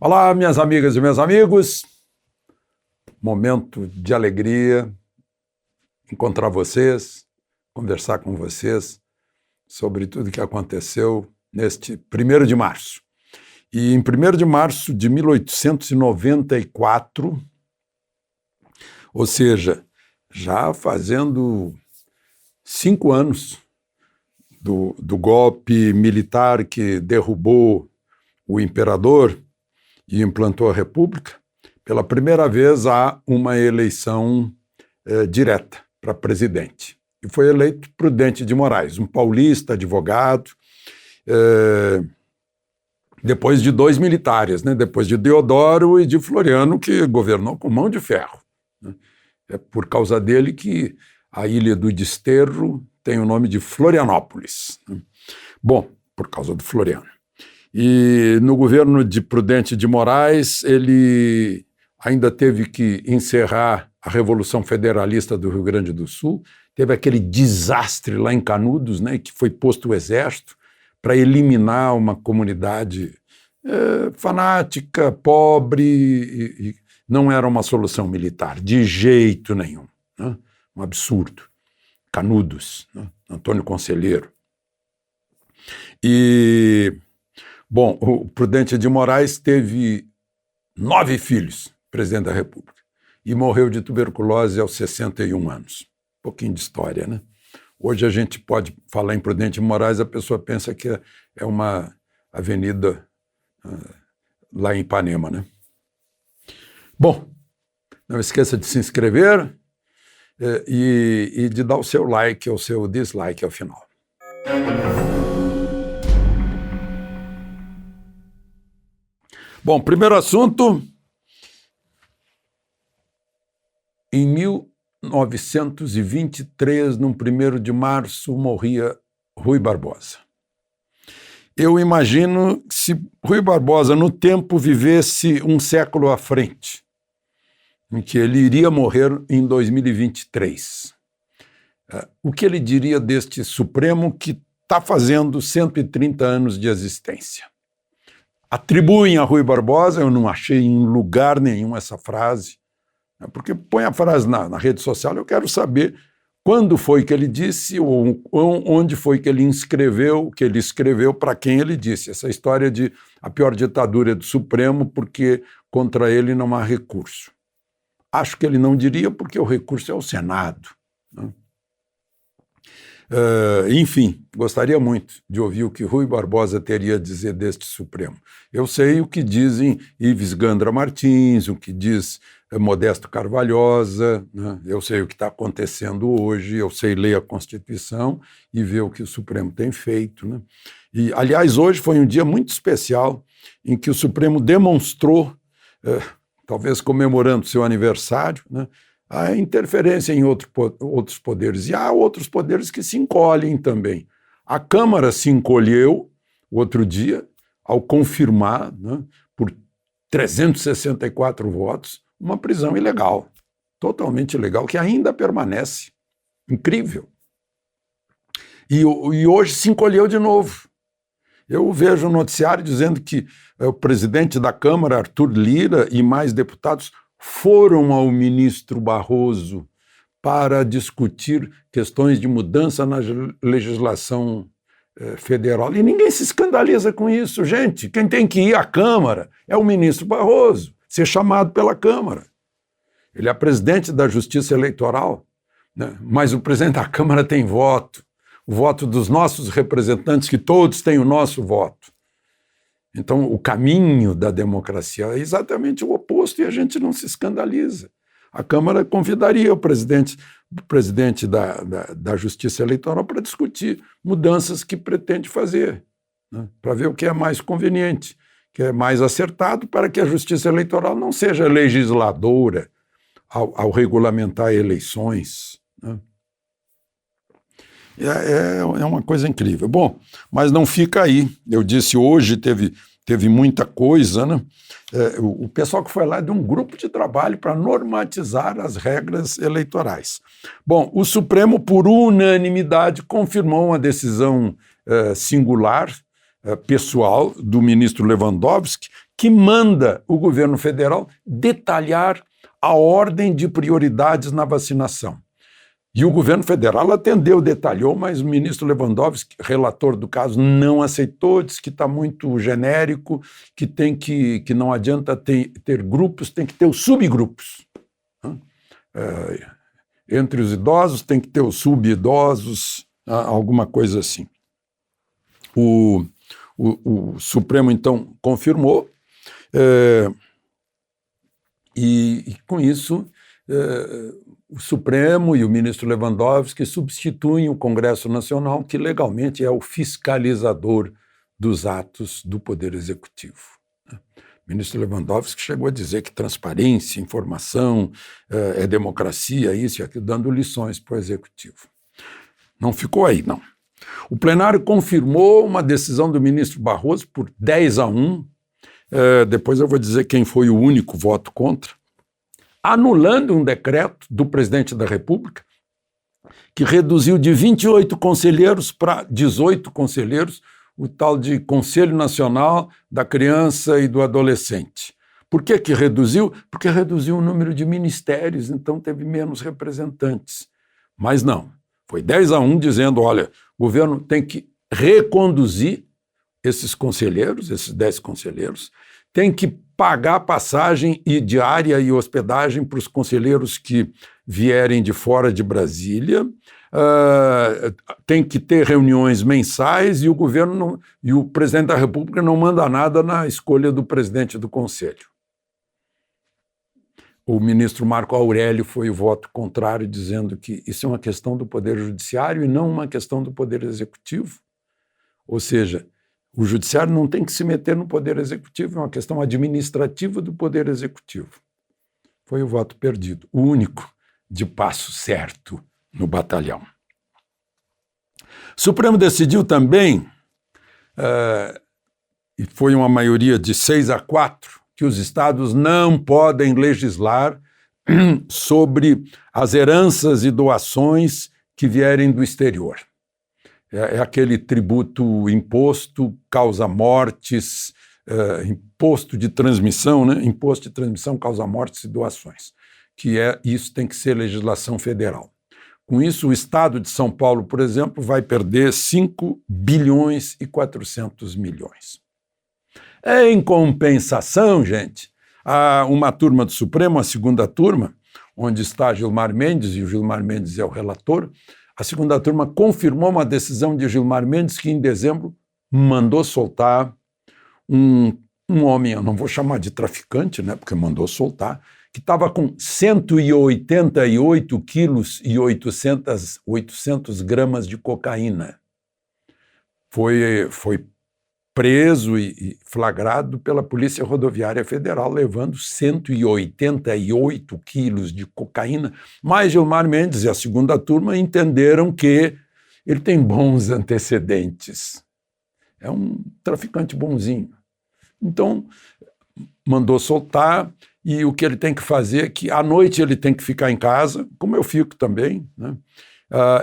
Olá, minhas amigas e meus amigos. Momento de alegria encontrar vocês, conversar com vocês sobre tudo o que aconteceu neste 1º de março. E em 1º de março de 1894, ou seja, já fazendo 5 anos do golpe militar que derrubou o imperador e implantou a República, pela primeira vez há uma eleição direta para presidente. E foi eleito Prudente de Moraes, um paulista, advogado, depois de 2 militares, né? Depois de Deodoro e de Floriano, que governou com mão de ferro, né? É por causa dele que a Ilha do Desterro tem o nome de Florianópolis, né? Bom, por causa do Floriano. E no governo de Prudente de Moraes, ele ainda teve que encerrar a Revolução Federalista do Rio Grande do Sul, teve aquele desastre lá em Canudos, né, que foi posto o exército para eliminar uma comunidade fanática, pobre, e não era uma solução militar, de jeito nenhum, né? Um absurdo. Canudos, né? Antônio Conselheiro. E... Bom, o Prudente de Moraes teve 9 filhos, presidente da República, e morreu de tuberculose aos 61 anos. Um pouquinho de história, né? Hoje a gente pode falar em Prudente de Moraes, a pessoa pensa que é uma avenida lá em Ipanema, né? Bom, não esqueça de se inscrever e de dar o seu like ou o seu dislike ao final. Bom, primeiro assunto, em 1923, no 1º de março, morria Rui Barbosa. Eu imagino que se Rui Barbosa, no tempo, vivesse um século à frente, em que ele iria morrer em 2023, o que ele diria deste Supremo que está fazendo 130 anos de existência? Atribuem a Rui Barbosa, eu não achei em lugar nenhum essa frase, porque põe a frase na rede social, eu quero saber quando foi que ele disse, ou onde foi que ele escreveu, para quem ele disse. Essa história de a pior ditadura é do Supremo, porque contra ele não há recurso. Acho que ele não diria, porque o recurso é o Senado, né? Enfim, gostaria muito de ouvir o que Rui Barbosa teria a dizer deste Supremo. Eu sei o que dizem Ives Gandra Martins, o que diz Modesto Carvalhosa, né? Eu sei o que está acontecendo hoje, eu sei ler a Constituição e ver o que o Supremo tem feito, né? E, aliás, hoje foi um dia muito especial em que o Supremo demonstrou, talvez comemorando seu aniversário, né, a interferência em outros poderes. E há outros poderes que se encolhem também. A Câmara se encolheu outro dia, ao confirmar, né, por 364 votos, uma prisão ilegal, totalmente ilegal, que ainda permanece. Incrível. E hoje se encolheu de novo. Eu vejo um noticiário dizendo que o presidente da Câmara, Arthur Lira, e mais deputados foram ao ministro Barroso para discutir questões de mudança na legislação federal. E ninguém se escandaliza com isso, gente. Quem tem que ir à Câmara é o ministro Barroso, ser chamado pela Câmara. Ele é presidente da Justiça Eleitoral, né? Mas o presidente da Câmara tem voto, o voto dos nossos representantes, que todos têm o nosso voto. Então, o caminho da democracia é exatamente o oposto e a gente não se escandaliza. A Câmara convidaria o presidente da Justiça Eleitoral para discutir mudanças que pretende fazer, né? Para ver o que é mais conveniente, que é mais acertado, para que a Justiça Eleitoral não seja legisladora ao regulamentar eleições, né? É uma coisa incrível. Bom, mas não fica aí. Eu disse, hoje teve muita coisa, né? O pessoal que foi lá deu um grupo de trabalho para normatizar as regras eleitorais. Bom, o Supremo, por unanimidade, confirmou uma decisão singular pessoal do ministro Lewandowski, que manda o governo federal detalhar a ordem de prioridades na vacinação. E o governo federal atendeu, detalhou, mas o ministro Lewandowski, relator do caso, não aceitou, disse que está muito genérico, que não adianta ter grupos, tem que ter os subgrupos. Entre os idosos tem que ter os subidosos, alguma coisa assim. O Supremo, então, confirmou, e com isso o Supremo e o ministro Lewandowski substituem o Congresso Nacional, que legalmente é o fiscalizador dos atos do Poder Executivo. O ministro Lewandowski chegou a dizer que transparência, informação, é democracia, isso e aquilo, dando lições para o Executivo. Não ficou aí, não. O plenário confirmou uma decisão do ministro Barroso por 10-1, depois eu vou dizer quem foi o único voto contra, anulando um decreto do presidente da República que reduziu de 28 conselheiros para 18 conselheiros o tal de Conselho Nacional da Criança e do Adolescente. Por que que reduziu? Porque reduziu o número de ministérios, então teve menos representantes. Mas não, foi 10-1 dizendo, olha, o governo tem que reconduzir esses conselheiros, esses 10 conselheiros, tem que pagar passagem e diária e hospedagem para os conselheiros que vierem de fora de Brasília, tem que ter reuniões mensais e o governo e o presidente da República não manda nada na escolha do presidente do Conselho. O ministro Marco Aurélio foi o voto contrário, dizendo que isso é uma questão do Poder Judiciário e não uma questão do Poder Executivo. Ou seja, o Judiciário não tem que se meter no Poder Executivo, é uma questão administrativa do Poder Executivo. Foi o voto perdido, o único de passo certo no batalhão. O Supremo decidiu também, e foi uma maioria de 6-4, que os estados não podem legislar sobre as heranças e doações que vierem do exterior. É aquele tributo imposto, causa mortes, imposto de transmissão, né? Imposto de transmissão, causa mortes e doações, isso tem que ser legislação federal. Com isso, o estado de São Paulo, por exemplo, vai perder 5 bilhões e 400 milhões. Em compensação, gente, há uma turma do Supremo, a segunda turma, onde está Gilmar Mendes, e o Gilmar Mendes é o relator, a segunda turma confirmou uma decisão de Gilmar Mendes que, em dezembro, mandou soltar um homem, eu não vou chamar de traficante, né, porque mandou soltar, que estava com 188 quilos e 800 gramas de cocaína. Foi preso e flagrado pela Polícia Rodoviária Federal, levando 188 quilos de cocaína. Mas Gilmar Mendes e a segunda turma entenderam que ele tem bons antecedentes. É um traficante bonzinho. Então, mandou soltar, e o que ele tem que fazer é que à noite ele tem que ficar em casa, como eu fico também, né?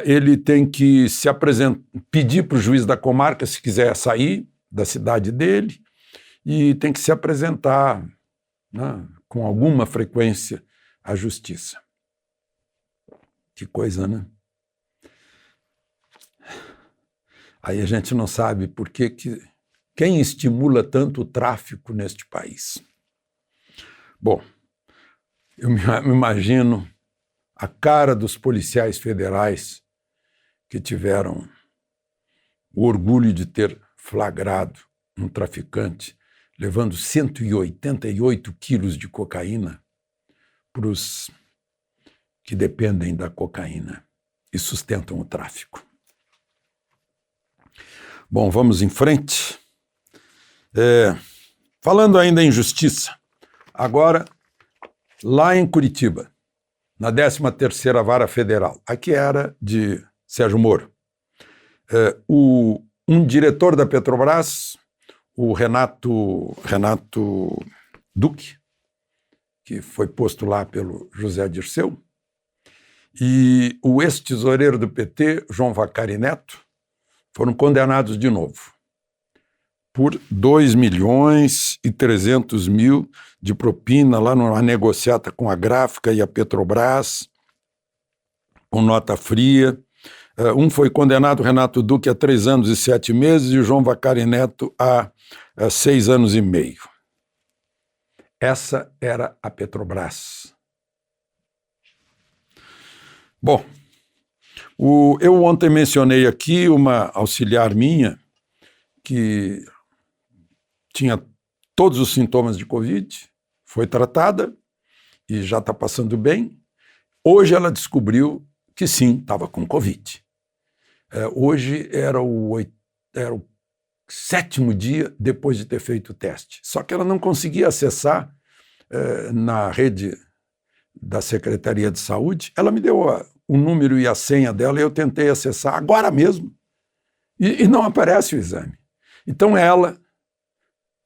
Ele tem que se apresentar, pedir para o juiz da comarca se quiser sair da cidade dele, e tem que se apresentar, né, com alguma frequência à justiça. Que coisa, né? Aí a gente não sabe por que quem estimula tanto o tráfico neste país. Bom, eu me imagino a cara dos policiais federais que tiveram o orgulho de ter flagrado um traficante levando 188 quilos de cocaína para os que dependem da cocaína e sustentam o tráfico. Bom, vamos em frente. Falando ainda em justiça, agora lá em Curitiba, na 13ª Vara Federal, aqui era de Sérgio Moro, um diretor da Petrobras, o Renato Duque, que foi posto lá pelo José Dirceu, e o ex-tesoureiro do PT, João Vacari Neto, foram condenados de novo. por 2.300.000 de propina lá na negociata com a Gráfica e a Petrobras, com nota fria. Um foi condenado, Renato Duque, a 3 anos e 7 meses e o João Vacari Neto a 6 anos e meio. Essa era a Petrobras. Bom, eu ontem mencionei aqui uma auxiliar minha que tinha todos os sintomas de Covid, foi tratada e já está passando bem. Hoje ela descobriu que sim, estava com Covid. Hoje era o 7º dia depois de ter feito o teste. Só que ela não conseguia acessar na rede da Secretaria de Saúde. Ela me deu o número e a senha dela e eu tentei acessar agora mesmo. E não aparece o exame. Então ela,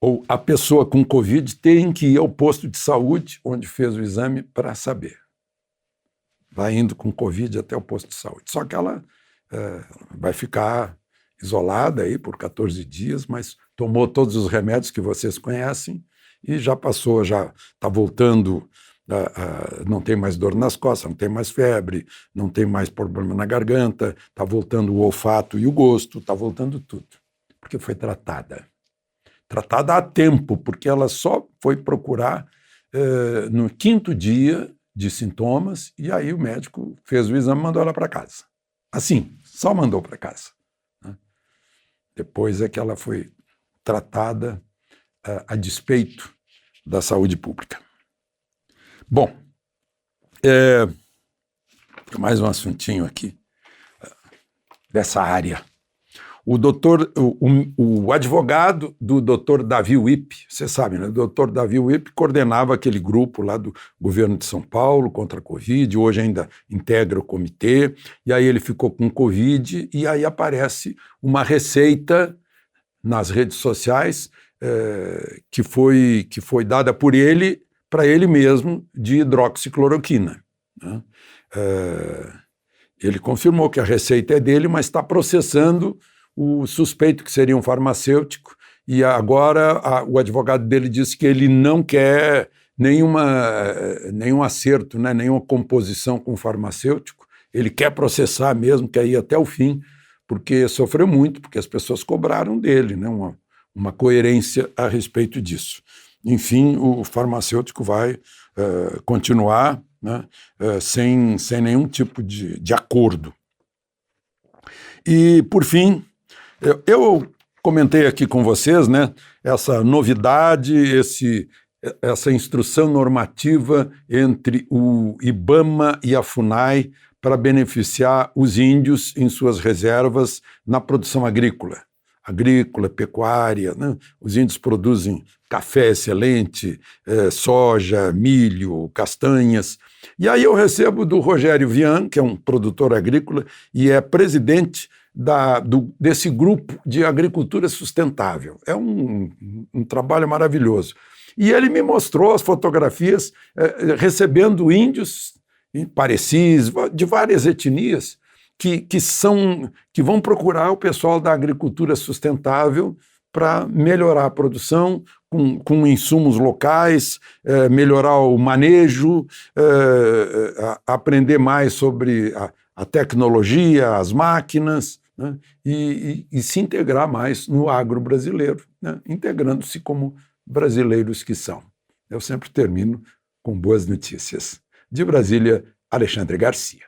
ou a pessoa com Covid, tem que ir ao posto de saúde onde fez o exame para saber. Vai indo com Covid até o posto de saúde. Só que ela vai ficar isolada aí por 14 dias, mas tomou todos os remédios que vocês conhecem e já passou, já está voltando, não tem mais dor nas costas, não tem mais febre, não tem mais problema na garganta, está voltando o olfato e o gosto, está voltando tudo, porque foi tratada. Tratada a tempo, porque ela só foi procurar no 5º dia de sintomas e aí o médico fez o exame e mandou ela para casa. Assim, só mandou para casa. Né? Depois é que ela foi tratada a despeito da saúde pública. Bom, mais um assuntinho aqui dessa área. O advogado do doutor Davi Wippe, você sabe, né? O doutor Davi Wippe coordenava aquele grupo lá do governo de São Paulo contra a Covid, hoje ainda integra o comitê, e aí ele ficou com Covid, e aí aparece uma receita nas redes sociais que foi dada por ele, para ele mesmo, de hidroxicloroquina. Né? Ele confirmou que a receita é dele, mas está processando o suspeito, que seria um farmacêutico, e agora o advogado dele disse que ele não quer nenhum acerto, né, nenhuma composição com o farmacêutico, ele quer processar mesmo, quer ir até o fim, porque sofreu muito, porque as pessoas cobraram dele, né, uma coerência a respeito disso. Enfim, o farmacêutico vai continuar, né, sem nenhum tipo de acordo. E, por fim, eu comentei aqui com vocês, né, essa novidade, essa instrução normativa entre o IBAMA e a FUNAI para beneficiar os índios em suas reservas na produção agrícola, pecuária. Né? Os índios produzem café excelente, soja, milho, castanhas. E aí eu recebo do Rogério Vian, que é um produtor agrícola e é presidente desse grupo de agricultura sustentável. É um trabalho maravilhoso. E ele me mostrou as fotografias recebendo índios parecis, de várias etnias, que vão procurar o pessoal da agricultura sustentável para melhorar a produção com insumos locais, melhorar o manejo, aprender mais sobre a tecnologia, as máquinas, né, e se integrar mais no agro brasileiro, né, integrando-se como brasileiros que são. Eu sempre termino com boas notícias. De Brasília, Alexandre Garcia.